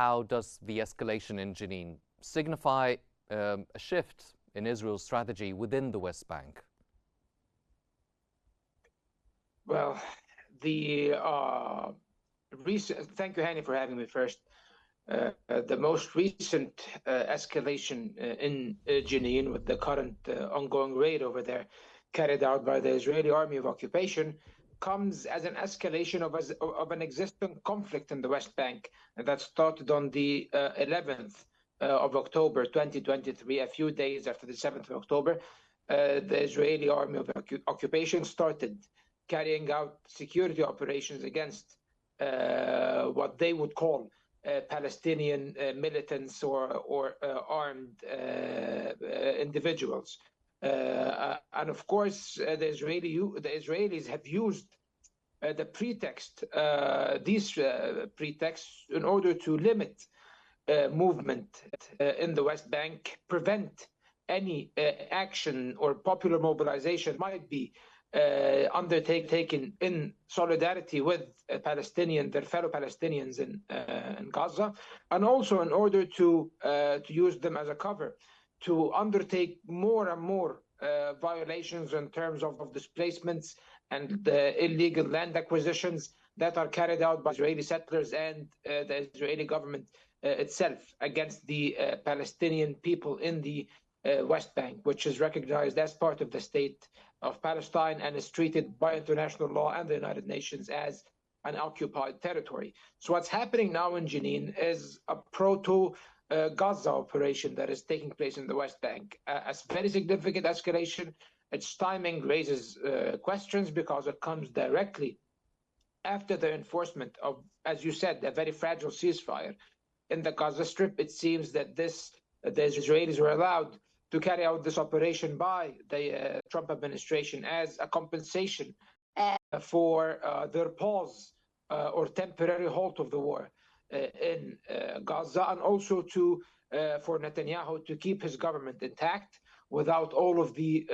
how does the escalation in Jenin signify a shift in Israel's strategy within the West Bank? Well, the thank you, Hani, for having me first. The most recent escalation in Jenin, with the current ongoing raid over there carried out by the Israeli Army of Occupation, comes as an escalation of an existing conflict in the West Bank that started on the 11th of October 2023, a few days after the 7th of October. The Israeli Army of Occupation started carrying out security operations against what they would call Palestinian militants or armed individuals. And of course, the Israelis have used these pretexts in order to limit movement in the West Bank, prevent any action or popular mobilization might be undertaken in solidarity with their fellow Palestinians in Gaza, and also in order to use them as a cover to undertake more and more violations in terms of displacements and illegal land acquisitions that are carried out by Israeli settlers and the Israeli government itself against the Palestinian people in the West Bank, which is recognized as part of the state of Palestine and is treated by international law and the United Nations as an occupied territory. So what's happening now in Jenin is a proto-Gaza operation that is taking place in the West Bank. A very significant escalation. Its timing raises questions because it comes directly after the enforcement of, as you said, a very fragile ceasefire in the Gaza Strip. It seems that the Israelis were allowed to carry out this operation by the Trump administration as a compensation for their pause or temporary halt of the war in Gaza, and also for Netanyahu to keep his government intact without all of the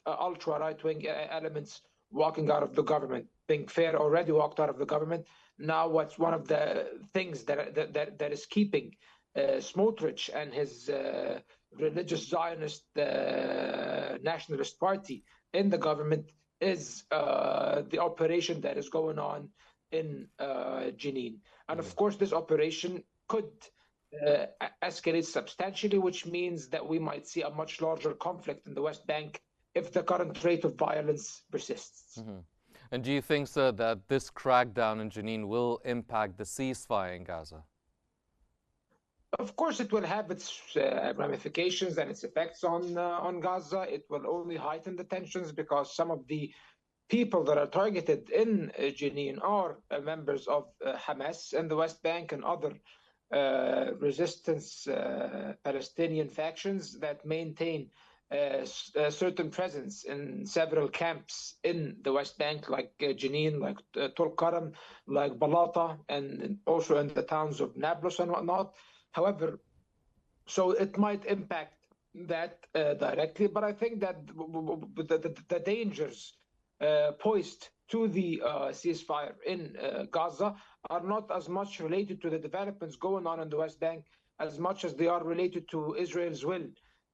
ultra right-wing elements walking out of the government. Being fair, already walked out of the government. Now, what's one of the things that is keeping Smotrich and his religious Zionist nationalist party in the government is the operation that is going on in Jenin. And of course, this operation could escalate substantially, which means that we might see a much larger conflict in the West Bank if the current rate of violence persists. Mm-hmm. And do you think, sir, that this crackdown in Jenin will impact the ceasefire in Gaza? Of course, it will have its ramifications and its effects on Gaza. It will only heighten the tensions because some of the people that are targeted in Jenin are members of Hamas in the West Bank and other resistance Palestinian factions that maintain a certain presence in several camps in the West Bank, like Jenin, like Tulkarm, like Balata, and also in the towns of Nablus and whatnot. However, so it might impact that directly, but I think that the dangers posed to the ceasefire in Gaza are not as much related to the developments going on in the West Bank as much as they are related to Israel's will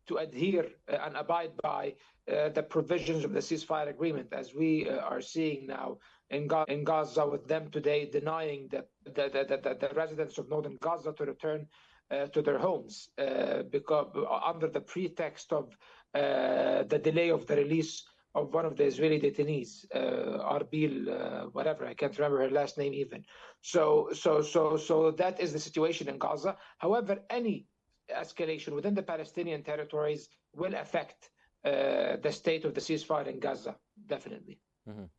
to adhere and abide by the provisions of the ceasefire agreement, as we are seeing now in Gaza, with them today denying the residents of northern Gaza to return to their homes because under the pretext of the delay of the release of one of the Israeli detainees, Arbil, whatever, I can't remember her last name even. So that is the situation in Gaza. However, any escalation within the Palestinian territories will affect the state of the ceasefire in Gaza, definitely. Mm-hmm.